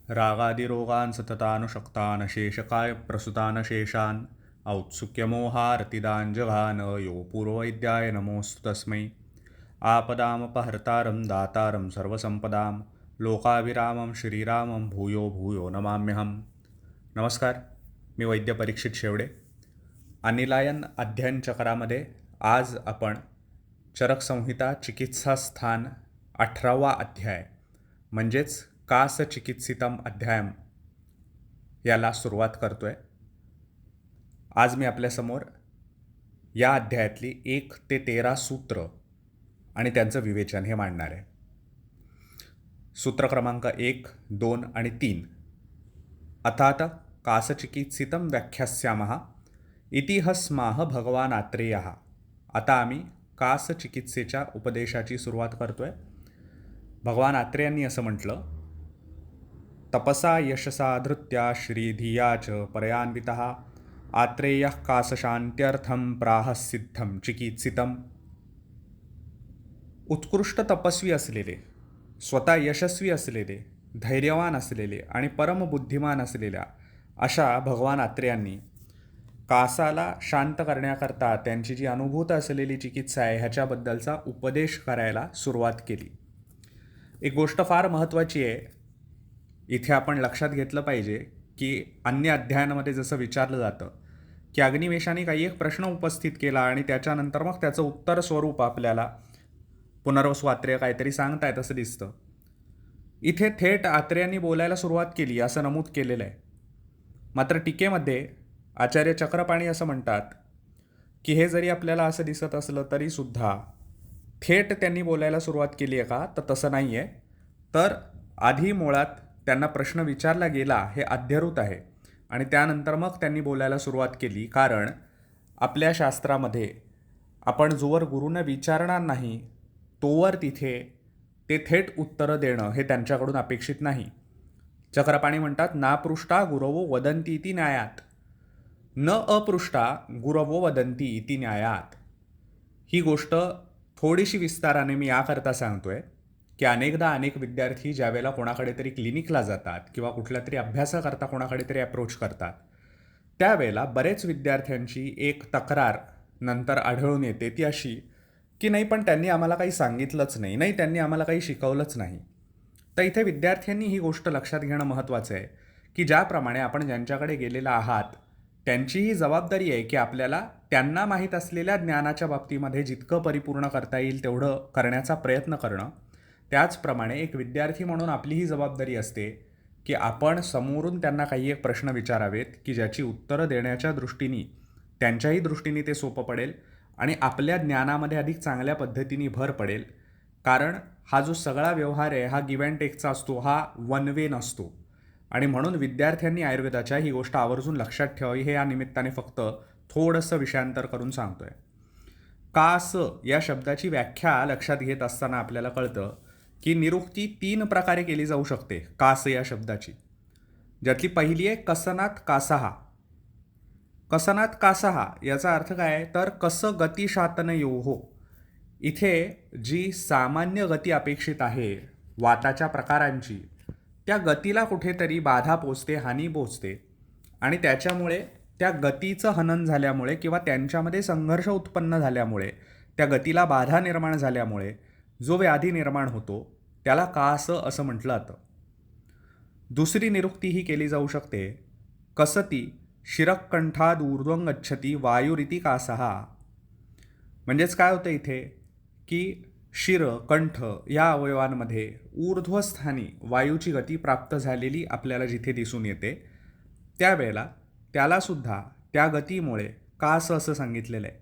रागादिरोगान् सततानुशक्तान् शेषकाय प्रसुतान् शेषान् औत्सुक्यमोहारतिदान् जघान यो पूर्ववैद्याय नमोऽस्तु तस्मै आपदामपहर्तारं दातारं सर्वसंपदां लोकाभिरामं श्रीरामं भूयो भूयो नमाम्यहम्. नमस्कार, मी वैद्य परीक्षित शेवडे. अनिलायन अध्ययन चक्रामध्ये आज आपण चरकसंहिता चिकित्सा स्थान 18वा अध्याय म्हणजेच कास चिकित्सितम अध्यायम याला सुरुवात करतोय. आज मी आपल्यासमोर या अध्यायातली 1 ते 13 सूत्र आणि त्यांचं विवेचन हे मांडणार आहे. सूत्र क्रमांक 1, 2 आणि 3. अथात कासचिकित्सितम व्याख्यास्यामः इति हस्माह भगवान आत्रेयः. आता आम्ही कास चिकित्सेच्या उपदेशाची सुरुवात करतोय. भगवान आत्रेयांनी असं म्हटलं, तपसा यशसा धृत्या श्रीधिया च परयान्वितः आत्रेयः कासशान्त्यर्थं प्राहसिद्धं चिकित्सितम. उत्कृष्ट तपस्वी असलेले, स्वतः यशस्वी असलेले, धैर्यवान असलेले आणि परमबुद्धिमान असलेल्या अशा भगवान आत्रेयांनी कासाला शांत करण्याकरता त्यांची जी अनुभूत असलेली चिकित्सा आहे ह्याच्याबद्दलचा उपदेश करायला सुरुवात केली. एक गोष्ट फार महत्त्वाची आहे. इथे आपण लक्षात घेतलं पाहिजे की अन्य अध्यायांमध्ये जसं विचारलं जातं की अग्निवेशाने काही एक प्रश्न उपस्थित केला आणि त्याच्यानंतर मग त्याचं उत्तर स्वरूप आपल्याला पुनर्वसू आत्रेय काहीतरी सांगतायत असं दिसतं. इथे थेट आत्रेयांनी बोलायला सुरुवात केली असं नमूद केलेलं आहे. मात्र टीकेमध्ये आचार्य चक्रपाणी असं म्हणतात की हे जरी आपल्याला असं दिसत असलं तरीसुद्धा थेट त्यांनी बोलायला सुरुवात केली आहे का, तर तसं नाही आहे. तर आधी मुळात त्यांना प्रश्न विचारला गेला हे अध्यरूत आहे आणि त्यानंतर मग त्यांनी बोलायला सुरुवात केली. कारण आपल्या शास्त्रामध्ये आपण जोवर गुरूंना विचारणार नाही तोवर तिथे ते थेट उत्तरं देणं हे त्यांच्याकडून अपेक्षित नाही. चक्रपाणी म्हणतात, नापृष्टा गुरवो वदंती इति न्यायात, न अपृष्टा गुरवो वदंती इति न्यायात. ही गोष्ट थोडीशी विस्ताराने मी याकरता सांगतोय की अनेकदा अनेक विद्यार्थी ज्यावेळेला कोणाकडे तरी क्लिनिकला जातात किंवा कुठल्या तरी अभ्यासाकरता कोणाकडे तरी अप्रोच करतात, त्यावेळेला बरेच विद्यार्थ्यांची एक तक्रार नंतर आढळून येते ती अशी की नाही पण त्यांनी आम्हाला काही सांगितलंच नाही, नाही त्यांनी आम्हाला काही शिकवलंच नाही. तर इथे विद्यार्थ्यांनी ही गोष्ट लक्षात घेणं महत्त्वाचं आहे की ज्याप्रमाणे आपण ज्यांच्याकडे गेलेला आहात त्यांची ही जबाबदारी आहे की आपल्याला त्यांना माहीत असलेल्या ज्ञानाच्या बाबतीमध्ये जितकं परिपूर्ण करता येईल तेवढं करण्याचा प्रयत्न करणं. त्याचप्रमाणे एक विद्यार्थी म्हणून आपली ही जबाबदारी असते की आपण समोरून त्यांना काही एक प्रश्न विचारावेत की ज्याची उत्तरं देण्याच्या दृष्टीने त्यांच्याही दृष्टीने ते सोपं पडेल आणि आपल्या ज्ञानामध्ये अधिक चांगल्या पद्धतीने भर पडेल. कारण हा जो सगळा व्यवहार आहे हा गिव्ह अँड टेकचा असतो, हा वन वे नसतो. आणि म्हणून विद्यार्थ्यांनी आयुर्वेदाच्या ही गोष्ट आवर्जून लक्षात ठेवावी. हे या निमित्ताने फक्त थोडंसं विषयांतर करून सांगतोय. कास या शब्दाची व्याख्या लक्षात घेत असताना आपल्याला कळतं की निरुक्ती 3 प्रकारे केली जाऊ शकते कास या शब्दाची. ज्यातली पहिली आहे कसनात कासहा. कसनात कासहा याचा अर्थ काय तर कसं गतिशातन योहो. इथे जी सामान्य गती अपेक्षित आहे वाताच्या प्रकारांची, त्या गतीला कुठेतरी बाधा पोचते, हानी पोचते आणि त्याच्यामुळे त्या गतीचं हनन झाल्यामुळे किंवा त्यांच्यामध्ये संघर्ष उत्पन्न झाल्यामुळे, त्या गतीला बाधा निर्माण झाल्यामुळे जो व्याधी निर्माण होतो त्याला कास असं म्हटलं जातं. दुसरी निरुक्ती ही केली जाऊ शकते कसती शिरकंठाद ऊर्ध्वं गच्छति वायुरिति कासहा. म्हणजेच काय होतं इथे की शिर कंठ या अवयवांमध्ये ऊर्ध्वस्थानी वायूची गती प्राप्त झालेली आपल्याला जिथे दिसून येते त्यावेळेला त्यालासुद्धा त्या गतीमुळे कास असं सांगितलेलं आहे.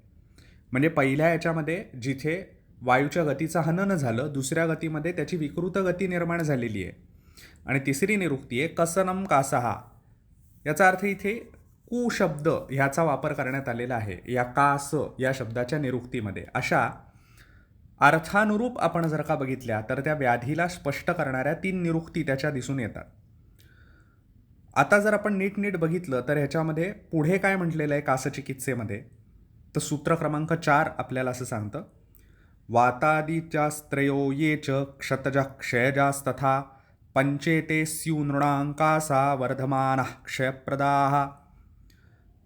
म्हणजे पहिल्या याच्यामध्ये जिथे वायूच्या गतीचं हनन झालं, दुसऱ्या गतीमध्ये त्याची विकृत गती निर्माण झालेली आहे. आणि तिसरी निरुक्ती आहे कसनम कासहा. याचा अर्थ इथे कु शब्द ह्याचा वापर करण्यात आलेला आहे या कास या शब्दाच्या निरुक्तीमध्ये. अशा अर्थानुरूप आपण जर का बघितल्या तर त्या व्याधीला स्पष्ट करणाऱ्या 3 निरुक्ती त्याच्या दिसून येतात. आता जर आपण नीट बघितलं तर ह्याच्यामध्ये पुढे काय म्हटलेलं आहे कासचिकित्सेमध्ये, तर सूत्र क्रमांक 4 आपल्याला असं सांगतं, वातादिचास्त्रयो ये च क्षतजः क्षयजास्तथा पंचेते स्यूनृणांकासा वर्धमानः क्षयप्रदाः.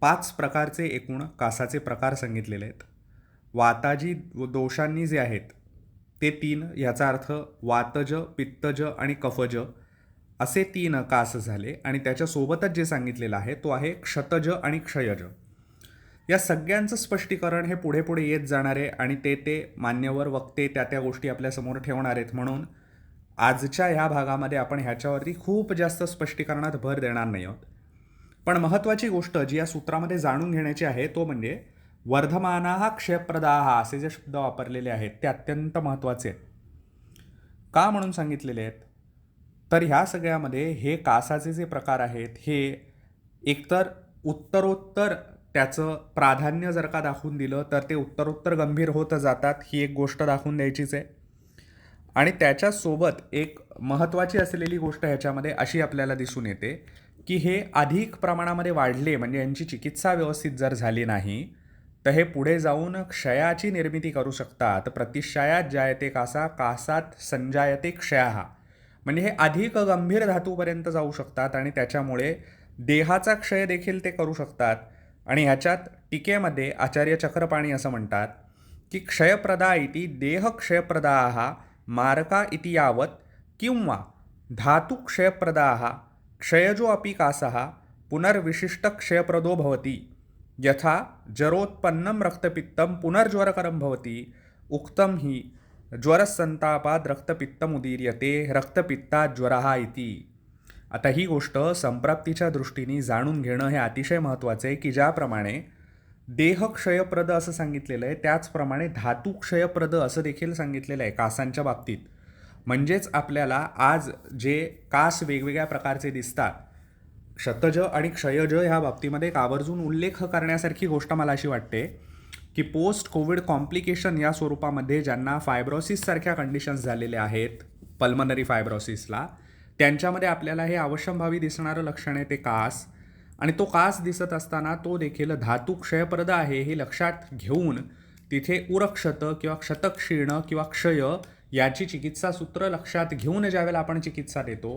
5 प्रकारचे एकूण कासाचे प्रकार सांगितलेले आहेत. वाताजी दोषांनी जे आहेत ते 3, याचा अर्थ वातज, पित्तज आणि कफज असे 3 कास झाले. आणि त्याच्यासोबतच जे सांगितलेलं आहे तो आहे क्षतज आणि क्षयज. या सगळ्यांचं स्पष्टीकरण हे पुढे पुढे येत जाणार आहे आणि ते मान्यवर वक्ते त्या गोष्टी आपल्यासमोर ठेवणार आहेत. म्हणून आजच्या ह्या भागामध्ये आपण ह्याच्यावरती खूप जास्त स्पष्टीकरणात भर देणार नाही आहोत. पण महत्त्वाची गोष्ट जी या सूत्रामध्ये जाणून घेण्याची आहे तो म्हणजे वर्धमानाः क्षयप्रदाः असे जे शब्द वापरलेले आहेत ते अत्यंत महत्त्वाचे आहेत. का म्हणून सांगितलेले आहेत तर ह्या सगळ्यामध्ये हे कासाचे जे प्रकार आहेत हे एकतर उत्तरोत्तर त्याचं प्राधान्य जर का दाखवून दिलं तर ते उत्तरोत्तर गंभीर होत जातात, ही एक गोष्ट दाखवून द्यायचीच आहे. आणि त्याच्यासोबत एक महत्त्वाची असलेली गोष्ट ह्याच्यामध्ये अशी आपल्याला दिसून येते की हे अधिक प्रमाणामध्ये वाढले म्हणजे यांची चिकित्सा व्यवस्थित जर झाली नाही तर हे पुढे जाऊन क्षयाची निर्मिती करू शकतात. प्रतिक्षयात जायते कासा कासात संजायते क्षयः. म्हणजे हे अधिक गंभीर धातूपर्यंत जाऊ शकतात आणि त्याच्यामुळे देहाचा क्षय देखील ते करू शकतात. आणि ह्याच्यात टीकेमध्ये आचार्य चक्रपाणी असं म्हणतात की क्षयप्रदा इति देह क्षयप्रदाः मारका इति यावत किंवा धातु क्षयप्रदाः क्षयजो अपि कासः पुनर्विशिष्ट क्षयप्रदो भवति यथा जरोत्पन्नं रक्तपित्तं पुनर्ज्वरकरं भवति उक्तं हि ज्वरसंतापाद रक्तपित्तमुदीर्यते रक्तपित्तात् ज्वरः इति. आता ही गोष्ट संप्राप्तीच्या दृष्टीने जाणून घेणं हे अतिशय महत्त्वाचं आहे की ज्याप्रमाणे देह क्षयप्रद असं सांगितलेलं आहे त्याचप्रमाणे धातू क्षयप्रद असं देखील सांगितलेलं आहे कासांच्या बाबतीत. म्हणजेच आपल्याला आज जे कास वेगवेगळ्या प्रकारचे दिसतात क्षतज आणि क्षयज ह्या बाबतीमध्ये एक आवर्जून उल्लेख करण्यासारखी गोष्ट मला अशी वाटते की पोस्ट कोविड कॉम्प्लिकेशन या स्वरूपामध्ये ज्यांना फायब्रोसिससारख्या कंडिशन्स झालेल्या आहेत पल्मनरी फायब्रोसिसला त्यांच्यामध्ये आपल्याला हे अवश्यंभावी दिसणारं लक्षण आहे ते कास. आणि तो कास दिसत असताना तो देखील धातू क्षयप्रद आहे हे लक्षात घेऊन तिथे उरक्षत किंवा क्षतक्षीण किंवा क्षय याची चिकित्सा सूत्र लक्षात घेऊन ज्यावेळेला आपण चिकित्सा देतो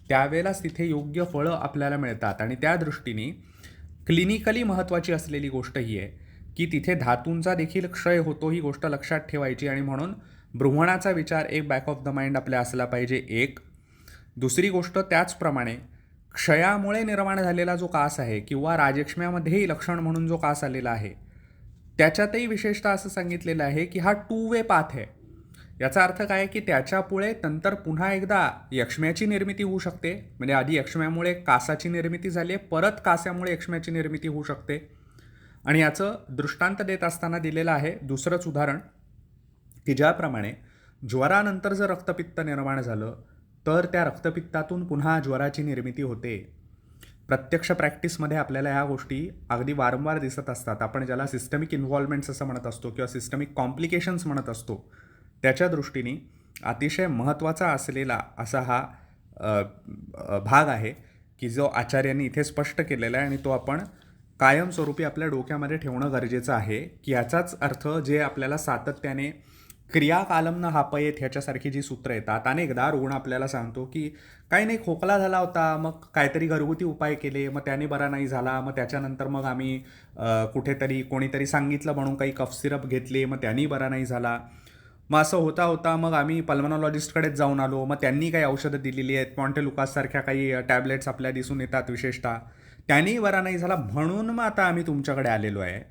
त्यावेळेलाच तिथे योग्य फळं आपल्याला मिळतात. आणि त्या दृष्टीने क्लिनिकली महत्त्वाची असलेली गोष्ट ही आहे की तिथे धातूंचा देखील क्षय होतो ही गोष्ट लक्षात ठेवायची. आणि म्हणून भ्रूमणाचा विचार एक बॅक ऑफ द माइंड आपल्या असला पाहिजे. एक दुसरी गोष्ट त्याचप्रमाणे क्षयामुळे निर्माण झालेला जो कास आहे किंवा राजक्ष्म्यामध्येही लक्षण म्हणून जो कास आलेला आहे त्याच्यातही विशेषतः असं सांगितलेलं आहे की हा 2 वे पाथ आहे. याचा अर्थ काय की त्याच्यापुढे नंतर पुन्हा एकदा यक्ष्म्याची निर्मिती होऊ शकते. म्हणजे आधी यक्ष्म्यामुळे कासाची निर्मिती झाली आहे परत कासामुळे यक्ष्म्याची निर्मिती होऊ शकते. आणि याचं दृष्टांत देत असताना दिलेलं आहे दुसरंच उदाहरण की ज्याप्रमाणे ज्वरानंतर जर रक्तपित्त निर्माण झालं तर त्या रक्तपित्तातून पुन्हा ज्वराची निर्मिती होते. प्रत्यक्ष प्रॅक्टिसमध्ये आपल्याला ह्या गोष्टी अगदी वारंवार दिसत असतात. आपण ज्याला सिस्टमिक इन्व्हॉल्वमेंट्स असं म्हणत असतो किंवा सिस्टमिक कॉम्प्लिकेशन्स म्हणत असतो त्याच्या दृष्टीने अतिशय महत्त्वाचा असलेला असा हा भाग आहे की जो आचार्यांनी इथे स्पष्ट केलेला आहे. आणि तो आपण कायमस्वरूपी आपल्या डोक्यामध्ये ठेवणं गरजेचं आहे की याचाच अर्थ जे आपल्याला सातत्याने क्रियाकालम न हापयेत ह्याच्यासारखी जी सूत्र येतात अनेकदा रुग्ण आपल्याला सांगतो की काही नाही खोकला झाला होता मग काहीतरी घरगुती उपाय केले मग त्याने बरा नाही झाला मग त्याच्यानंतर मग आम्ही कुठेतरी कोणीतरी सांगितलं म्हणून काही कफ सिरप घेतले मग त्यांनी बरा नाही झाला. मग असं होता होता मग आम्ही पल्मनॉलॉजिस्टकडेच जाऊन आलो मग त्यांनी काही औषधं दिलेली आहेत मॉन्टेलुकाससारख्या काही टॅबलेट्स आपल्या दिसून येतात विशेषतः त्यांनी बरा नाही झाला म्हणून मग आता आम्ही तुमच्याकडे आलेलो आहे.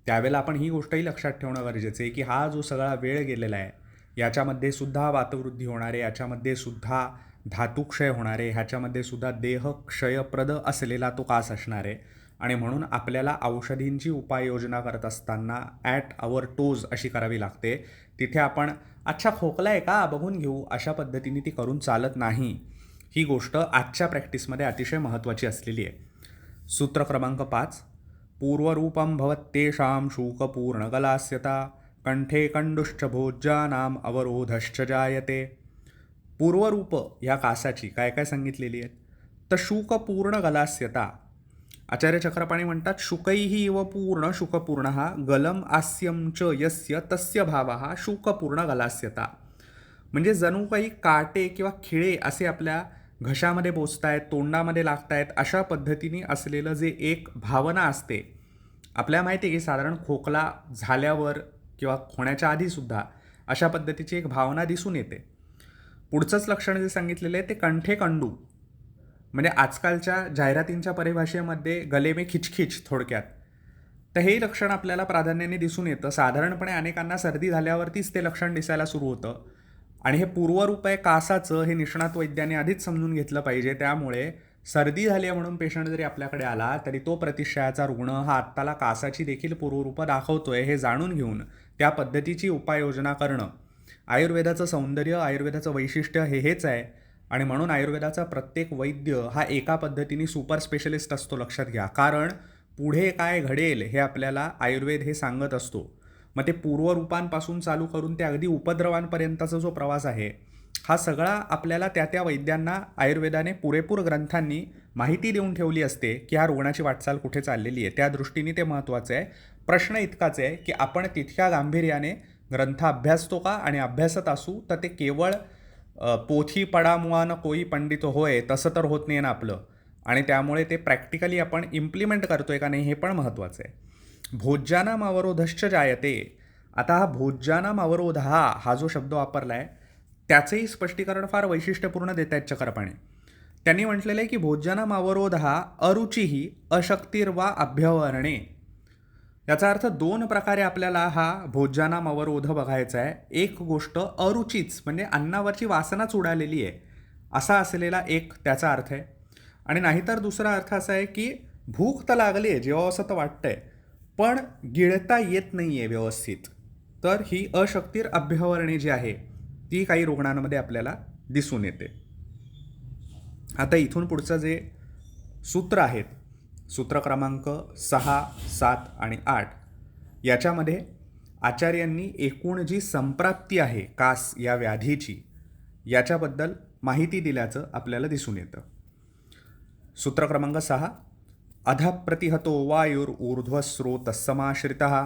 त्यावेळेला आपण ही गोष्टही लक्षात ठेवणं गरजेचं आहे की हा जो सगळा वेळ गेलेला आहे याच्यामध्ये सुद्धा वातवृद्धी होणार आहे याच्यामध्ये सुद्धा धातुक्षय होणार आहे ह्याच्यामध्ये सुद्धा देह क्षयप्रद असलेला तो कास असणार आहे. आणि म्हणून आपल्याला औषधींची उपाययोजना करत असताना ॲट आवर टोज अशी करावी लागते. तिथे आपण अच्छा खोकला आहे का बघून घेऊ अशा पद्धतीने ती करून चालत नाही. ही गोष्ट आजच्या प्रॅक्टिसमध्ये अतिशय महत्त्वाची असलेली आहे. सूत्र क्रमांक 5 पूर्वरूपं भवत्येषां शूकपूर्णगलास्यता कंठे कंडुश्च भोज्यानाम अवरोधश्च जायते. पूर्वरूप ह्या कासाची काय काय सांगितलेली आहेत तर शूकपूर्ण गलास्यता. आचार्य चक्रपाणी म्हणतात शुकैः इव पूर्ण शुकपूर्ण गलम आस्यं च यस्य तस्य भावः शूकपूर्ण गलास्यता. म्हणजे जणू काही काटे किंवा खिळे असे आपल्या घशामध्ये बोचतायत, तोंडामध्ये लागतायत, अशा पद्धतीने असलेलं जे एक भावना असते. आपल्याला माहिती आहे की साधारण खोकला झाल्यावर किंवा होण्याच्या आधीसुद्धा अशा पद्धतीची एक भावना दिसून येते. पुढचंच लक्षण जे सांगितलेलं आहे ते कंठे कंडू, म्हणजे आजकालच्या जाहिरातींच्या परिभाषेमध्ये गले में खिचखिच थोडक्यात. तर हे लक्षण आपल्याला प्राधान्याने दिसून येतं. साधारणपणे अनेकांना सर्दी झाल्यावरतीच ते लक्षण दिसायला सुरू होतं आणि हे पूर्वरूप आहे कासाचं, हे निष्णात वैद्याने आधीच समजून घेतलं पाहिजे. त्यामुळे सर्दी झाली आहे म्हणून पेशंट जरी आपल्याकडे आला तरी तो प्रतिशयाचा रुग्ण हा आत्ताला कासाची देखील पूर्वरूपं दाखवतोय हे जाणून घेऊन त्या पद्धतीची उपाययोजना करणं. आयुर्वेदाचं सौंदर्य, आयुर्वेदाचं वैशिष्ट्य हेच आहे आणि म्हणून आयुर्वेदाचा प्रत्येक वैद्य हा एका पद्धतीने सुपर स्पेशलिस्ट असतो, लक्षात घ्या. कारण पुढे काय घडेल हे आपल्याला आयुर्वेद हे सांगत असतो. मग ते पूर्वरूपांपासून चालू करून ते अगदी उपद्रवांपर्यंतचा जो प्रवास आहे हा सगळा आपल्याला त्या वैद्यांना आयुर्वेदाने पुरेपूर ग्रंथांनी माहिती देऊन ठेवली असते की ह्या रुग्णाची वाटचाल कुठे चाललेली आहे. त्या दृष्टीने ते महत्त्वाचं आहे. प्रश्न इतकाच आहे की आपण तितक्या गांभीर्याने ग्रंथ अभ्यासतो का, आणि अभ्यासत असू तर ते केवळ पोथी पडा मुआ न कोई पंडित होय तसं तर होत नाही ना आपलं, आणि त्यामुळे ते प्रॅक्टिकली आपण इम्प्लिमेंट करतोय का नाही हे पण महत्त्वाचं आहे. भोज्यानाम अवरोधश्च जायते. आता हा भोज्यानाम अवरोध हा जो शब्द वापरला आहे त्याचंही स्पष्टीकरण फार वैशिष्ट्यपूर्ण देत आहेत चक्रपाणी. त्यांनी म्हटलेलं आहे की भोज्यानाम अवरोध हा अरुचिही अशक्तिर्वा अभ्यवरणे. याचा अर्थ दोन प्रकारे आपल्याला हा भोज्यानाम अवरोध बघायचा आहे. एक गोष्ट अरुचीच, म्हणजे अन्नावरची वासनाच उडालेली आहे असा असलेला एक त्याचा अर्थ आहे. आणि नाहीतर दुसरा अर्थ असा आहे की भूक तर लागली आहे, जेव्हा असं तर वाटतंय, पण गिळता येत नाही आहे व्यवस्थित. तर ही अशक्तीर अभ्यवरणे जी आहे ती काही रुग्णांमध्ये आपल्याला दिसून येते. आता इथून पुढचं जे सूत्र आहेत, सूत्र क्रमांक 6, 7 आणि 8, याच्यामध्ये आचार्यांनी एकूण जी संप्राप्ती आहे कास या व्याधीची याच्याबद्दल माहिती दिल्याचं आपल्याला दिसून येतं. सूत्र क्रमांक 6, अधप्रतिहतो वायुर ऊर्ध्वस्रोतसमाश्रितः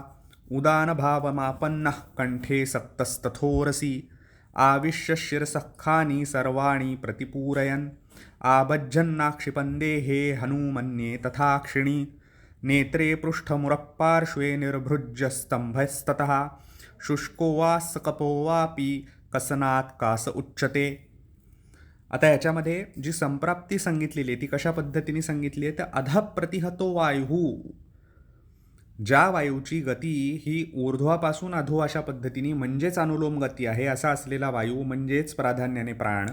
उदानभावमापन्नः कंठे सक्तस्तथोरसी आविश्य शिरसखानी सर्वाणी प्रतिपूरयन् आबज्जन्नाक्षिपन्देहे हनुमन्ये तथाक्षिणी नेत्रे पृष्ठमुरपार्श्वे निर्भृज्य स्तंभस्ततः शुष्को वा सकपो वापि कसनात् कास उच्यते. आता याच्यामध्ये जी संप्राप्ती सांगितलेली आहे ती कशा पद्धतीने सांगितली आहे तर अधप्रतिहतो वायू, ज्या वायूची गती ही ऊर्ध्वापासून अधो अशा पद्धतीने म्हणजेच अनुलोम गती आहे असा असलेला वायू म्हणजेच प्राधान्याने प्राण,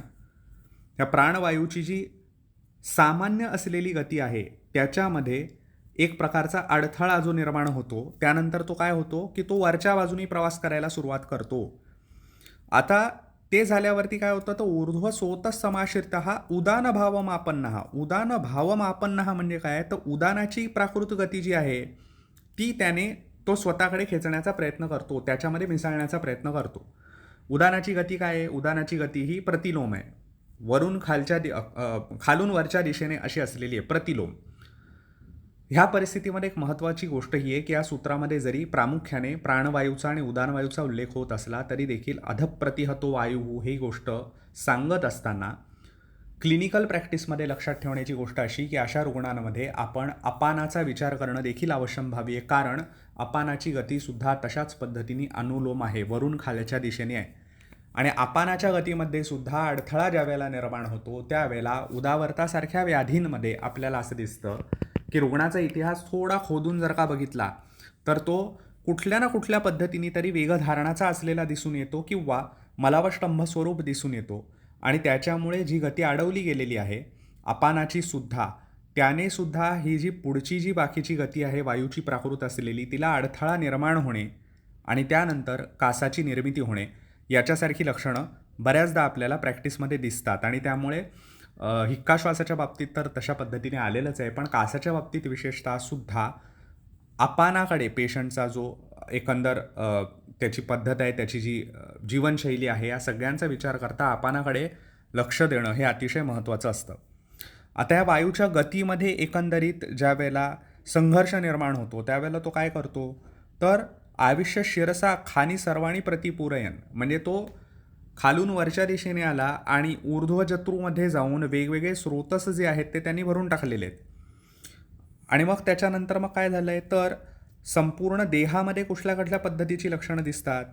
ह्या प्राणवायूची जी सामान्य असलेली गती आहे त्याच्यामध्ये एक प्रकारचा अडथळा जो निर्माण होतो, त्यानंतर तो काय होतो की तो वरच्या बाजूनी प्रवास करायला सुरुवात करतो. आता ते झाल्यावरती काय होतं तर ऊर्ध्व स्वतः समाश्रित हा उदान भावमापन्न. उदान भावमापन्न म्हणजे काय तर उदानाची प्राकृत गती जी आहे ती त्याने तो स्वतःकडे खेचण्याचा प्रयत्न करतो, त्याच्यामध्ये मिसळण्याचा प्रयत्न करतो. उदानाची गती काय आहे, उदानाची गती ही प्रतिलोम आहे, वरून खालून वरच्या दिशेने अशी असलेली आहे, प्रतिलोम. ह्या परिस्थितीमध्ये एक महत्त्वाची गोष्ट ही आहे की या सूत्रामध्ये जरी प्रामुख्याने प्राणवायूचा आणि उदानवायूचा उल्लेख होत असला तरी देखील अधप्रतिहतो वायू ही गोष्ट सांगत असताना क्लिनिकल प्रॅक्टिसमध्ये लक्षात ठेवण्याची गोष्ट अशी की अशा रुग्णांमध्ये आपण अपानाचा विचार करणं देखील आवश्यक आहे. कारण अपानाची गतीसुद्धा तशाच पद्धतीने अनुलोम आहे, वरून खालच्या दिशेने आहे. आणि अपानाच्या गतीमध्ये सुद्धा अडथळा ज्या वेळेला निर्माण होतो त्यावेळेला उदावरतासारख्या व्याधींमध्ये आपल्याला असं दिसतं की रुग्णाचा इतिहास थोडा खोदून जर का बघितला तर तो कुठल्या ना कुठल्या पद्धतीने तरी वेगधारणाचा असलेला दिसून येतो किंवा मलावष्टंभ स्वरूप दिसून येतो. आणि त्याच्यामुळे जी गती अडवली गेलेली आहे अपानाची सुद्धा, त्याने सुद्धा ही जी पुढची जी बाकीची गती आहे वायूची प्राकृत असलेली तिला अडथळा निर्माण होणे आणि त्यानंतर कासाची निर्मिती होणे याच्यासारखी लक्षणं बऱ्याचदा आपल्याला प्रॅक्टिसमध्ये दिसतात. आणि त्यामुळे हिक्का श्वासाच्या बाबतीत तर तशा पद्धतीने आलेलंच आहे, पण कासाच्या बाबतीत विशेषतः सुद्धा अपानाकडे पेशंटचा जो एकंदर त्याची पद्धत आहे, त्याची जी जीवनशैली आहे, या सगळ्यांचा विचार करता अपानाकडे लक्ष देणं हे अतिशय महत्त्वाचं असतं. आता या वायूच्या गतीमध्ये एकंदरीत ज्या वेळेला संघर्ष निर्माण होतो त्यावेळेला तो काय करतो तर आविष्य शिरसा खानी सर्वाणी प्रतिपूरयन, म्हणजे तो खालून वरच्या दिशेने आला आणि ऊर्ध्वजत्रूमध्ये जाऊन वेगवेगळे स्रोतस जे आहेत ते त्यांनी भरून टाकलेले आहेत. आणि मग त्याच्यानंतर मग काय झालं आहे तर संपूर्ण देहामध्ये कुठल्या कुठल्या पद्धतीची लक्षणं दिसतात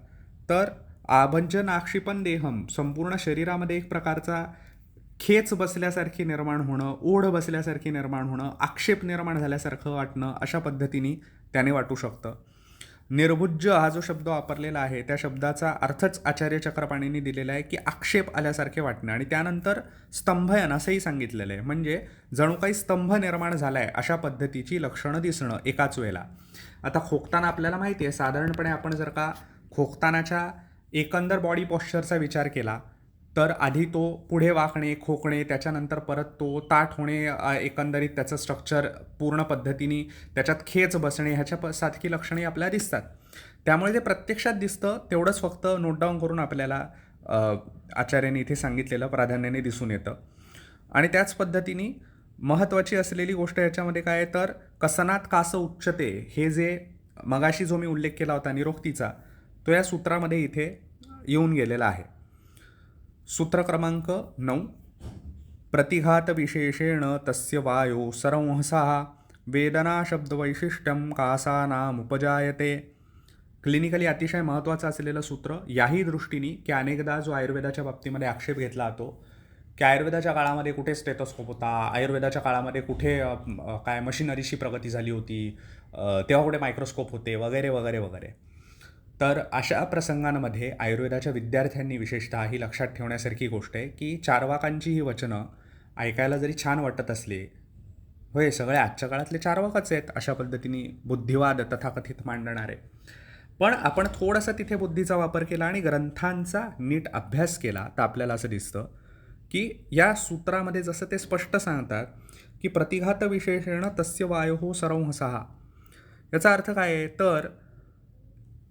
तर आभंजनाक्षिपण देहम, संपूर्ण शरीरामध्ये एक प्रकारचा खेच बसल्यासारखी निर्माण होणं, ओढ बसल्यासारखी निर्माण होणं, आक्षेप निर्माण झाल्यासारखं वाटणं, अशा पद्धतीने त्याने वाटू शकतं. निर्भुज्य हा जो शब्द वापरलेला आहे त्या शब्दाचा अर्थच आचार्य चक्रपाणींनी दिलेला आहे की आक्षेप आल्यासारखे वाटणं. आणि त्यानंतर स्तंभयन असंही सांगितलेलं आहे, म्हणजे जणू काही स्तंभ निर्माण झाला आहे अशा पद्धतीची लक्षणं दिसणं एकाच वेळेला. आता खोकताना आपल्याला माहिती आहे, साधारणपणे आपण जर का खोकतानाच्या एकंदर बॉडी पॉश्चरचा विचार केला तर आधी तो पुढे वाकणे, खोकणे, त्याच्यानंतर परत तो ताठ होणे, एकंदरीत त्याचं स्ट्रक्चर पूर्ण पद्धतीने त्याच्यात खेच बसणे, ह्याच्या सारखी लक्षणे आपल्याला दिसतात. त्यामुळे ते प्रत्यक्षात दिसतं तेवढंच फक्त नोट डाऊन करून आपल्याला आचार्यांनी इथे सांगितलेलं प्राधान्याने दिसून येतं. आणि त्याच पद्धतीने महत्त्वाची असलेली गोष्ट याच्यामध्ये काय आहे तर कसनात कास उच्चते, हे जे मगाशी जो मी उल्लेख केला होता निरोक्तीचा, तो या सूत्रामध्ये इथे येऊन गेलेला आहे. सूत्र क्रमांक 9. प्रतिघात विशेषेण तस्य वायो सरंहसः वेदना शब्दवैशिष्ट्यं कासानामुपजायते. क्लिनिकली अतिशय महत्त्वाचं असलेलं सूत्र याही दृष्टीने की अनेकदा जो आयुर्वेदाच्या बाबतीमध्ये आक्षेप घेतला जातो की आयुर्वेदाच्या काळामध्ये कुठे स्टेथोस्कोप होता, आयुर्वेदाच्या काळामध्ये कुठे काय मशिनरीची प्रगती झाली होती, तेव्हा कुठे मायक्रोस्कोप होते, वगैरे वगैरे वगैरे. तर अशा प्रसंगांमध्ये आयुर्वेदाच्या विद्यार्थ्यांनी विशेषतः ही लक्षात ठेवण्यासारखी गोष्ट आहे की चार्वाकांची ही वचनं ऐकायला जरी छान वाटत असले, होय सगळे आजच्या काळातले चार्वाकच आहेत अशा पद्धतीने बुद्धिवाद तथाकथित मांडणारे, पण आपण थोडासा तिथे बुद्धीचा वापर केला आणि ग्रंथांचा नीट अभ्यास केला तर आपल्याला असं दिसतं की या सूत्रामध्ये जसं ते स्पष्ट सांगतात की प्रतिघात विशेषेण तस्य वायो सरंहसः, याचा अर्थ काय आहे तर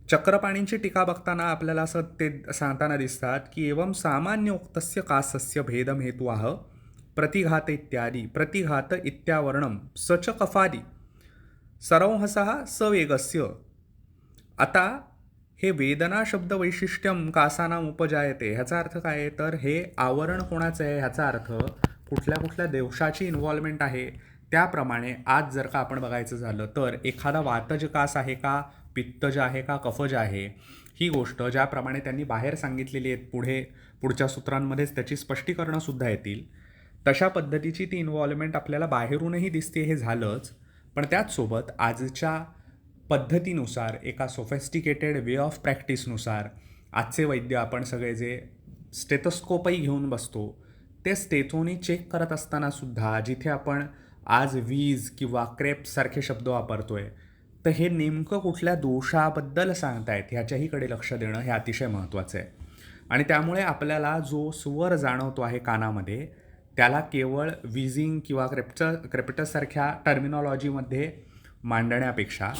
चक्रपाणींची टीका बघताना आपल्याला असं ते सांगताना दिसतात की एवं सामान्य उक्तस्य कासस्य भेदम हेतुवाह प्रतिघात इत्यादी प्रतिघात इत्यावर्णम सच कफादी सरंहसः सवेगस्य. आता हे वेदना शब्द वैशिष्ट्यम कासानाम उपजायते ह्याचा अर्थ काय आहे तर हे आवरण कोणाचं आहे, ह्याचा अर्थ कुठल्या कुठल्या दोषाची इन्व्हॉल्वमेंट आहे. त्याप्रमाणे आज जर का आपण बघायचं झालं तर एखादा वातज कास आहे का, पित्तज आहे का, कफज आहे, ही गोष्ट ज्याप्रमाणे त्यांनी बाहेर सांगितलेली आहेत पुढच्या सूत्रांमध्येच त्याची स्पष्टीकरणंसुद्धा येतील, तशा पद्धतीची ती इन्व्हॉल्वमेंट आपल्याला बाहेरूनही दिसते, हे झालंच. पण त्याचसोबत आजच्या पद्धतीनुसार एका सोफेस्टिकेटेड वे ऑफ प्रॅक्टिसनुसार आजचे वैद्य आपण सगळे जे स्टेथोस्कोपही घेऊन बसतो ते स्टेथोनी चेक करत असतानासुद्धा जिथे आपण आज वीज किंवा क्रेप्ससारखे शब्द वापरतोय तर हे नेमकं कुठल्या दोषाबद्दल सांगतायत ह्याच्याहीकडे लक्ष देणं हे अतिशय महत्त्वाचं आहे. आणि त्यामुळे आपल्याला जो स्वर जाणवतो आहे कानामध्ये त्याला केवळ विजिंग किंवा क्रेपिटससारख्या टर्मिनॉलॉजीमध्ये मांडण्यापेक्षा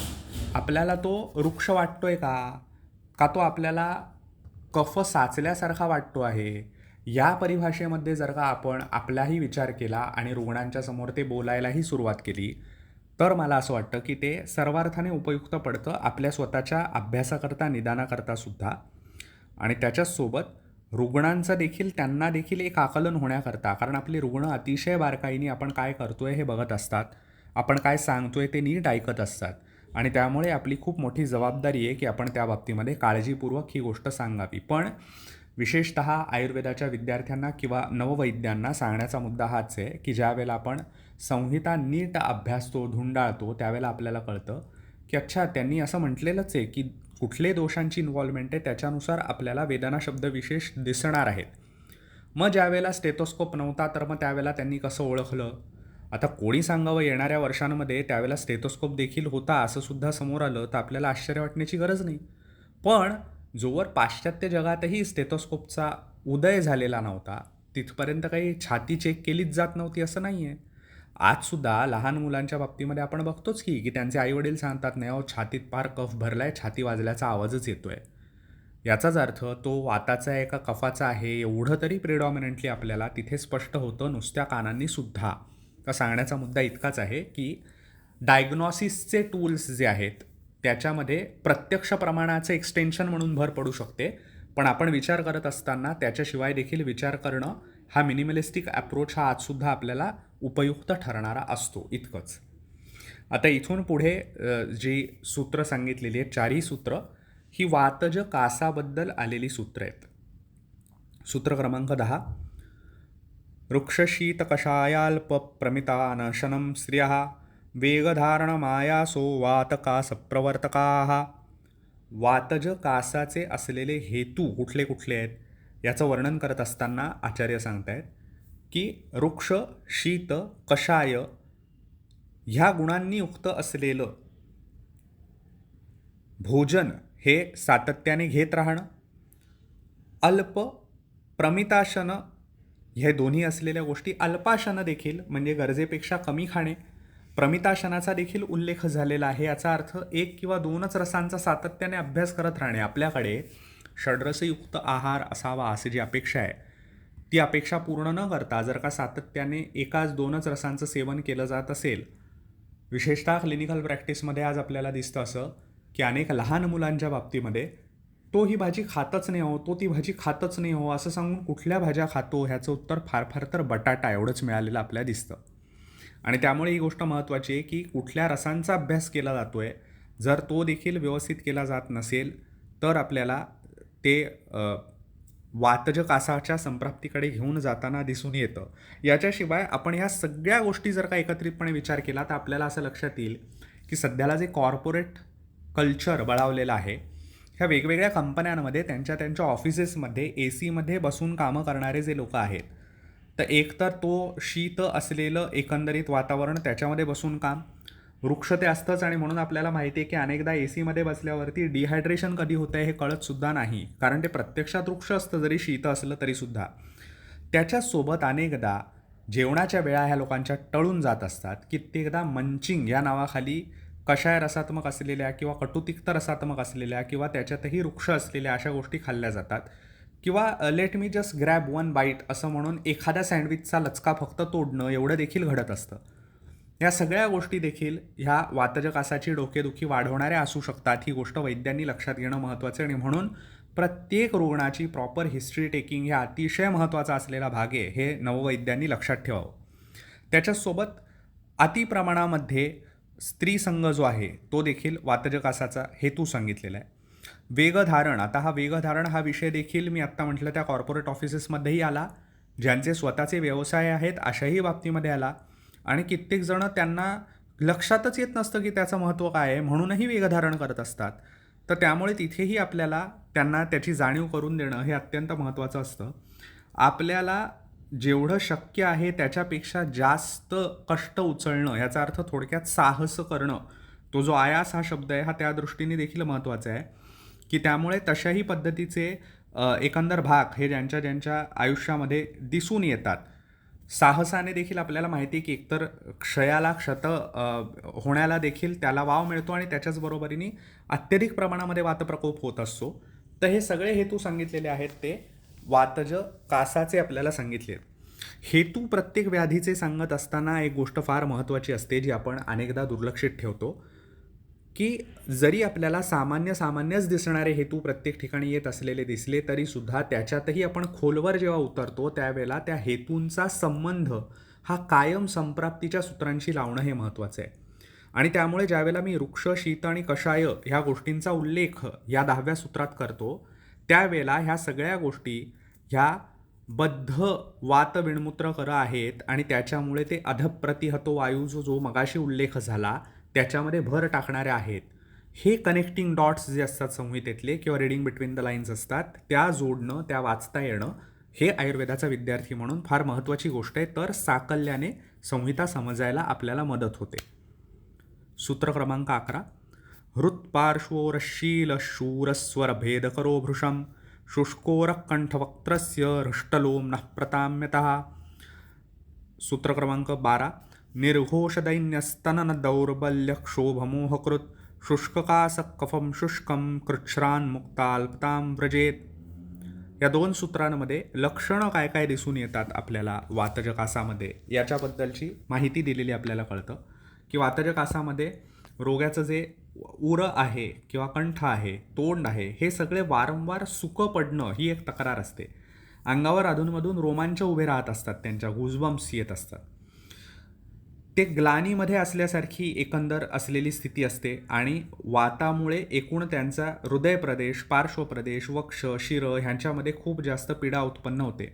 आपल्याला तो वृक्ष वाटतोय का तो आपल्याला कफ साचल्यासारखा वाटतो आहे, या परिभाषेमध्ये जर का आपण आपलाही विचार केला आणि रुग्णांच्या समोर ते बोलायलाही सुरुवात केली तर मला असं वाटतं की ते सर्वार्थाने उपयुक्त पडतं आपल्या स्वतःच्या अभ्यासाकरता, निदानाकरता सुद्धा. आणि त्याच्याचसोबत रुग्णांचं देखील त्यांना देखील एक आकलन होण्याकरता, कारण आपले रुग्ण अतिशय बारकाईने आपण काय करतोय हे बघत असतात, आपण काय सांगतोय ते नीट ऐकत असतात आणि त्यामुळे आपली खूप मोठी जबाबदारी आहे की आपण त्या बाबतीमध्ये काळजीपूर्वक ही गोष्ट सांगावी. पण विशेषतः आयुर्वेदाच्या विद्यार्थ्यांना किंवा नववैद्यांना सांगण्याचा मुद्दा हाच आहे की ज्यावेळेला आपण संहिता नीट अभ्यासतो, धुंडाळतो, त्यावेळेला आपल्याला कळतं की अच्छा त्यांनी असं म्हटलेलंच आहे की कुठले दोषांची इन्व्हॉल्वमेंट आहे त्याच्यानुसार आपल्याला वेदना शब्द विशेष दिसणार आहेत. मग ज्यावेळेला स्टेथोस्कोप नव्हता तर मग त्यावेळेला त्यांनी कसं ओळखलं, आता कोणी सांगावं येणाऱ्या वर्षांमध्ये त्यावेळेला स्टेथोस्कोप देखील होता असं सुद्धा समोर आलं तर आपल्याला आश्चर्य वाटण्याची गरज नाही. पण जोवर पाश्चात्य जगातही स्टेथोस्कोपचा उदय झालेला नव्हता तिथपर्यंत काही छाती चेक केलीच जात नव्हती असं नाही आहे. आजसुद्धा लहान मुलांच्या बाबतीमध्ये आपण बघतोच की त्यांचे आईवडील सांगतात नाही छातीत फार कफ भरला आहे, छाती वाजल्याचा आवाजच येतो आहे. याचाच अर्थ तो वाताचा आहे का कफाचा आहे एवढं तरी प्रिडॉमिनंटली आपल्याला तिथे स्पष्ट होतं नुसत्या कानांनी सुद्धा. तर सांगण्याचा मुद्दा इतकाच आहे की डायग्नॉसिसचे टूल्स जे आहेत त्याच्यामध्ये प्रत्यक्ष प्रमाणाचं एक्सटेन्शन म्हणून भर पडू शकते, पण आपण विचार करत असताना त्याच्याशिवाय देखील विचार करणं हा मिनिमलिस्टिक अप्रोच हा आजसुद्धा आपल्याला उपयुक्त ठरणारा असतो, इतकंच. आता इथून पुढे जी सूत्र सांगितलेली आहेत, चारही सूत्र ही वातज कासाबद्दल आलेली सूत्र आहेत. सूत्र क्रमांक 10. वृक्षशीतकषायाल्पप्रमितानशनं श्रियः वेगधारणमायासो वातकासप्रवर्तकाः. वातज कासाचे असलेले हेतू कुठले कुठले आहेत याचं वर्णन करत असताना आचार्य सांगतायत की वृक्ष, शीत, कषाय ह्या गुणांनी युक्त असलेलं भोजन हे सातत्याने घेत राहणं, अल्प, प्रमिताशन हे दोन्ही असलेल्या गोष्टी, अल्पाशन देखील म्हणजे गरजेपेक्षा कमी खाणे, प्रमिताशनाचा देखील उल्लेख झालेला आहे. याचा अर्थ 1 किंवा 2च रसांचा सातत्याने अभ्यास करत राहणे. आपल्याकडे षड्रसयुक्त आहार असावा अशी जी अपेक्षा आहे ती अपेक्षा पूर्ण न करता जर का सातत्याने 1-2च रसांचं सेवन केलं जात असेल, विशेषतः क्लिनिकल प्रॅक्टिसमध्ये आज आपल्याला दिसतं असं की अनेक लहान मुलांच्या बाबतीमध्ये तो ही भाजी खातच नाही हो, तो ती भाजी खातच नाही हो असं सांगून कुठल्या भाज्या खातो ह्याचं उत्तर फार फार तर बटाटा एवढंच मिळालेलं आपल्याला दिसतं. आणि त्यामुळे ही गोष्ट महत्त्वाची आहे की कुठल्या रसांचा अभ्यास केला जातो आहे, जर तो देखील व्यवस्थित केला जात नसेल तर आपल्याला ते वातज कासाच्या संप्राप्तीकडे घेऊन जाताना दिसून येतं. याच्याशिवाय आपण ह्या सगळ्या गोष्टी जर का एकत्रितपणे विचार केला तर आपल्याला असं लक्षात येईल की सध्याला जे कॉर्पोरेट कल्चर बळावलेलं आहे, ह्या वेगवेगळ्या कंपन्यांमध्ये त्यांच्या ऑफिसेसमध्ये AC मध्ये बसून कामं करणारे जे लोक आहेत, तर एकतर तो शीत असलेलं एकंदरीत वातावरण त्याच्यामध्ये बसून काम, वृक्ष ते असतंच आणि म्हणून आपल्याला माहिती आहे की अनेकदा AC मध्ये बसल्यावरती डिहायड्रेशन कधी होतं आहे हे कळतसुद्धा नाही, कारण ते प्रत्यक्षात वृक्ष असतं जरी शीत असलं तरीसुद्धा. त्याच्यासोबत अनेकदा जेवणाच्या वेळा ह्या लोकांच्या टळून जात असतात. कित्येकदा मंचिंग या नावाखाली कषाय रसात्मक असलेल्या किंवा कटुतिक्त रसात्मक असलेल्या किंवा त्याच्यातही वृक्ष असलेल्या अशा गोष्टी खाल्ल्या जातात, किंवा let me just grab 1 bite असं म्हणून एखाद्या सँडविचचा लचका फक्त तोडणं एवढं देखील घडत असतं. या सगळ्या गोष्टी देखील ह्या वातज कासाची डोकेदुखी वाढवणाऱ्या असू शकतात. ही गोष्ट वैद्यांनी लक्षात घेणं महत्त्वाचं आहे आणि म्हणून प्रत्येक रुग्णाची प्रॉपर हिस्ट्री टेकिंग हा अतिशय महत्त्वाचा असलेला भाग आहे, हे नववैद्यांनी लक्षात ठेवावं. त्याच्यासोबत अतिप्रमाणामध्ये स्त्रीसंग जो आहे तो देखील वातज कासाचा हेतू सांगितलेला आहे. वेगधारण, आता हा वेगधारण हा विषय देखील मी आत्ता म्हटलं त्या कॉर्पोरेट ऑफिसेसमध्येही आला, ज्यांचे स्वतःचे व्यवसाय आहेत अशाही बाबतीमध्ये आला, आणि कित्येक जणं त्यांना लक्षातच येत नसतं की त्याचं महत्त्व काय आहे म्हणूनही वेगधारण करत असतात. तर त्यामुळे तिथेही आपल्याला त्यांना त्याची जाणीव करून देणं हे अत्यंत महत्त्वाचं असतं. आपल्याला जेवढं शक्य आहे त्याच्यापेक्षा जास्त कष्ट उचलणं, याचा अर्थ थोडक्यात साहस करणं, तो जो आयास हा शब्द आहे हा त्या दृष्टीने देखील महत्त्वाचा आहे की त्यामुळे तशाही पद्धतीचे एकंदर भाग हे ज्यांच्या आयुष्यामध्ये दिसून येतात. साहसाने देखील आपल्याला माहिती आहे की एकतर क्षयाला क्षत होण्याला देखील त्याला वाव मिळतो आणि त्याच्याच बरोबरीने अत्यधिक प्रमाणामध्ये वातप्रकोप होत असतो. तर हे सगळे हेतू सांगितलेले आहेत ते वातज कासाचे आपल्याला सांगितले. हेतू प्रत्येक व्याधीचे सांगत असताना एक गोष्ट फार महत्त्वाची असते जी आपण अनेकदा दुर्लक्षित ठेवतो, की जरी आपल्याला सामान्यच दिसणारे हेतू प्रत्येक ठिकाणी येत असलेले दिसले तरीसुद्धा त्याच्यातही आपण खोलवर जेव्हा उतरतो त्यावेळेला त्या हेतूंचा संबंध हा कायम संप्राप्तीच्या सूत्रांशी लावणं हे महत्त्वाचं आहे. आणि त्यामुळे ज्यावेळेला मी वृक्ष, शीत आणि कषाय ह्या गोष्टींचा उल्लेख या 10व्या सूत्रात करतो त्यावेळेला ह्या सगळ्या गोष्टी ह्या बद्ध वातविणमूत्र कर आहेत आणि त्याच्यामुळे ते अधप्रतिहतो वायू जो मगाशी उल्लेख झाला त्याच्यामध्ये भर टाकणाऱ्या आहेत. हे कनेक्टिंग डॉट्स जे असतात संहितेतले किंवा रिडिंग बिटवीन द लाईन्स असतात त्या जोडणं, त्या वाचता येणं हे आयुर्वेदाचा विद्यार्थी म्हणून फार महत्त्वाची गोष्ट आहे. तर साकल्याने संहिता समजायला आपल्याला मदत होते. सूत्र क्रमांक 11. हृत्पार्श्वोरशीलशूरस्वरभेदकरो भृशं शुष्कोरकंठवक्त्रस्य हृष्टलोम्नः प्रताम्यतः. सूत्र क्रमांक 12. निर्घोषदैन्यस्तननदौर्बल्यक्षोभमोहकृत शुष्ककासकफं शुष्कं कृच्छ्रान्मुक्ताल्पतां व्रजेत. या 2 सूत्रांमध्ये लक्षणं काय काय दिसून येतात आपल्याला वातज कासामध्ये याच्याबद्दलची माहिती दिलेली आपल्याला कळतं की वातज कासामध्ये रोगाचं जे उरं आहे किंवा कंठ आहे, तोंड आहे, हे सगळे वारंवार सुकं पडणं ही एक तक्रार असते. अंगावर अधूनमधून रोमांच उभे राहत असतात, त्यांच्या गुजबम्स येत असतात. ते ग्लानीमध्ये असल्यासारखी एकंदर असलेली स्थिती असते आणि वातामुळे एकूण त्यांचा हृदयप्रदेश, पार्श्वप्रदेश, वक्ष, शिरं ह्यांच्यामध्ये खूप जास्त पीडा उत्पन्न होते.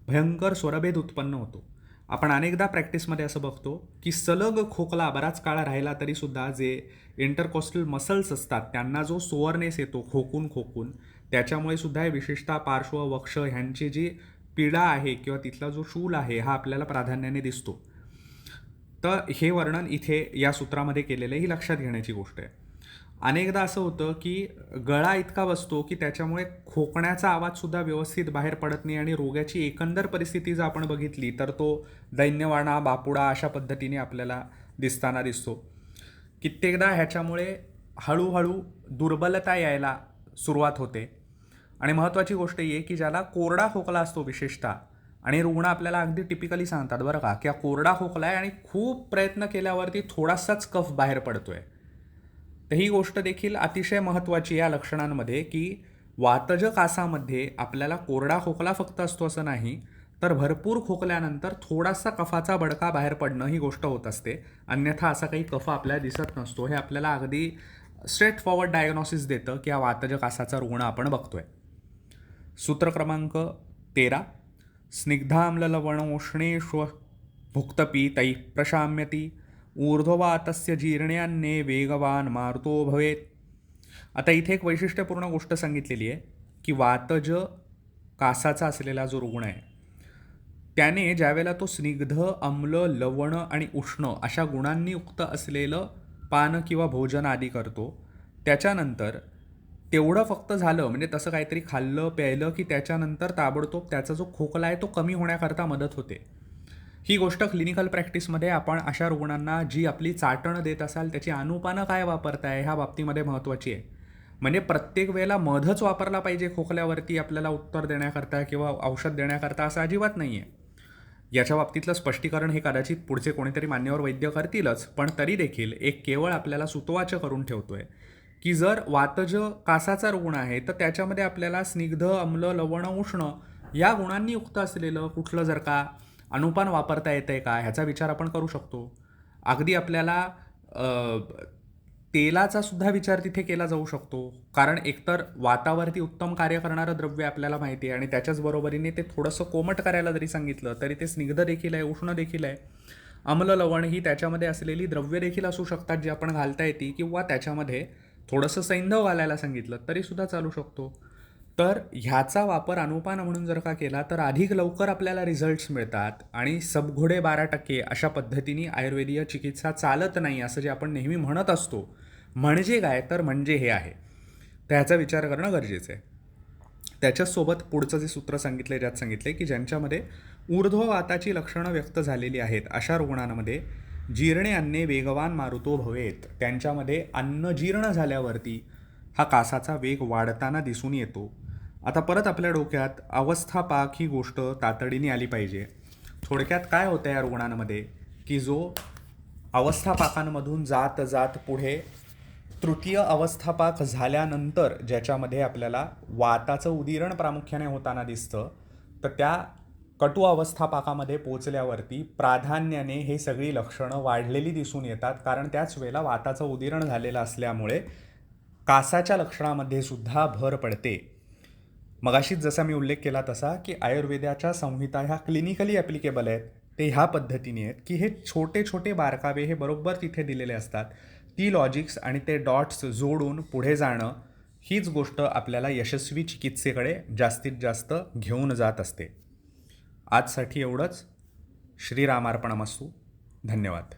भयंकर स्वरभेद उत्पन्न होतो. आपण अनेकदा प्रॅक्टिसमध्ये असं बघतो की सलग खोकला बराच काळ राहिला तरीसुद्धा जे इंटरकॉस्टल मसल्स असतात त्यांना जो सोअरनेस येतो खोकून खोकून, त्याच्यामुळे सुद्धा हे विशेषतः पार्श्व, वक्ष ह्यांची जी पीडा आहे किंवा तिथला जो शूल आहे हा आपल्याला प्राधान्याने दिसतो. तर हे वर्णन इथे या सूत्रामध्ये केलेलं ही लक्षात घेण्याची गोष्ट आहे. अनेकदा असं होतं की गळा इतका बसतो की त्याच्यामुळे खोकण्याचा आवाजसुद्धा व्यवस्थित बाहेर पडत नाही आणि रोगाची एकंदर परिस्थिती जर आपण बघितली तर तो दैन्यवाणा, बापुडा अशा पद्धतीने आपल्याला दिसताना दिसतो. कित्येकदा ह्याच्यामुळे हळूहळू दुर्बलता यायला सुरुवात होते. आणि महत्त्वाची गोष्ट ही आहे की ज्याला कोरडा खोकला असतो विशेषतः, आणि रुग्ण आपल्याला अगदी टिपिकली सांगतात बरं का, की कोरडा खोकला आहे आणि खूप प्रयत्न केल्यावरती थोडासाच कफ बाहेर पडतोय. तर ही गोष्ट देखील अतिशय महत्त्वाची या लक्षणांमध्ये, की वातज कासामध्ये आपल्याला कोरडा खोकला फक्त असतो असं नाही, तर भरपूर खोकल्यानंतर थोडासा कफाचा बडका बाहेर पडणं ही गोष्ट होत असते. अन्यथा असा काही कफ आपल्याला दिसत नसतो. हे आपल्याला अगदी स्ट्रेट फॉरवर्ड डायग्नॉसिस देतं की हा वातज कासाचा रुग्ण आपण बघतोय. सूत्र क्रमांक 13. स्निग्धाम्ललवणोष्णेष्व भुक्तपीतैः प्रशाम्यति ऊर्ध्ववातस्य जीर्ण्यान्ने वेगवान मारुतो भवेत. आता इथे एक वैशिष्ट्यपूर्ण गोष्ट सांगितलेली आहे की वातज कासाचा असलेला जो रुग्ण आहे त्याने ज्यावेळेला तो स्निग्ध, अम्ल, लवण आणि उष्ण अशा गुणांनी युक्त असलेलं पान किंवा भोजन आदी करतो, त्याच्यानंतर तेवढं फक्त झालं म्हणजे तसं काहीतरी खाल्लं प्यायलं की त्याच्यानंतर ताबडतोब त्याचा जो खोकला आहे तो कमी होण्याकरता मदत होते. ही गोष्ट क्लिनिकल प्रॅक्टिसमध्ये आपण अशा रुग्णांना जी आपली चाटण देत असाल त्याची अनुपानं काय वापरताय ह्या बाबतीमध्ये महत्त्वाची आहे. म्हणजे प्रत्येक वेळेला मधच वापरला पाहिजे खोकल्यावरती आपल्याला उत्तर देण्याकरता किंवा औषध देण्याकरता असं अजिबात नाही आहे. याच्या बाबतीतलं स्पष्टीकरण हे कदाचित पुढचे कोणीतरी मान्यवर वैद्य करतीलच, पण तरी देखील एक केवळ आपल्याला सुतवाचं करून ठेवतोय की जर वातज कासाचा रुग्ण आहे तर त्याच्यामध्ये आपल्याला स्निग्ध, अम्ल, लवण, उष्ण या गुणांनी युक्त असलेलं कुठलं जर का अनुपान वापरता येतं आहे का ह्याचा विचार आपण करू शकतो. अगदी आपल्याला तेलाचा सुद्धा विचार तिथे केला जाऊ शकतो, कारण एकतर वातावरती उत्तम कार्य करणारं द्रव्य आपल्याला माहिती आहे आणि त्याच्याच बरोबरीने ते थोडंसं कोमट करायला जरी सांगितलं तरी ते स्निग्ध देखील आहे, उष्ण देखील आहे. अम्ल, लवण ही त्याच्यामध्ये असलेली द्रव्य देखील असू शकतात जी आपण घालता येते, किंवा त्याच्यामध्ये थोडंसं सैंधव घालायला सांगितलं तरीसुद्धा चालू शकतो. तर ह्याचा वापर अनुपान म्हणून जर का केला तर अधिक लवकर आपल्याला रिझल्ट्स मिळतात आणि सबघोडे 12% अशा पद्धतीने आयुर्वेदीय चिकित्सा चालत नाही असं जे आपण नेहमी म्हणत असतो. म्हणजे काय तर म्हणजे हे आहे. तर ह्याचा विचार करणं गरजेचं आहे. त्याच्यासोबत पुढचं जे सूत्र सांगितलं ज्यात सांगितलं की ज्यांच्यामध्ये ऊर्ध्ववाताची लक्षणं व्यक्त झालेली आहेत अशा रुग्णांमध्ये जीर्णे अन्ने वेगवान मारुतो भवेत. त्यांच्यामध्ये अन्न जीर्ण झाल्यावरती हा कासाचा वेग वाढताना दिसून येतो. आता परत आपल्या डोक्यात अवस्थापाक ही गोष्ट तातडीने आली पाहिजे. थोडक्यात काय होतं या रुग्णांमध्ये की जो अवस्थापाकांमधून जात जात पुढे तृतीय अवस्थापाक झाल्यानंतर ज्याच्यामध्ये आपल्याला वाताचं उदिरण प्रामुख्याने होताना दिसतं, तर त्या कटु अवस्थापाकामध्ये पोचल्यावरती प्राधान्याने हे सगळी लक्षणं वाढलेली दिसून येतात, कारण त्याच वेळेला वाताचं उदिरण झालेलं असल्यामुळे कासाच्या लक्षणामध्ये सुद्धा भर पडते. मगाशीच जसा मी उल्लेख केला तसा की आयुर्वेदाच्या संहिता ह्या क्लिनिकली ॲप्लिकेबल आहेत. ते ह्या पद्धतीने आहेत की हे छोटे छोटे बारकावे हे बरोबर तिथे दिलेले असतात. ती लॉजिक्स आणि ते डॉट्स जोडून पुढे जाणं हीच गोष्ट आपल्याला यशस्वी चिकित्सेकडे जास्तीत जास्त घेऊन जात असते. आजसाठी एवढंच. श्रीरामार्पणमस्तु. धन्यवाद.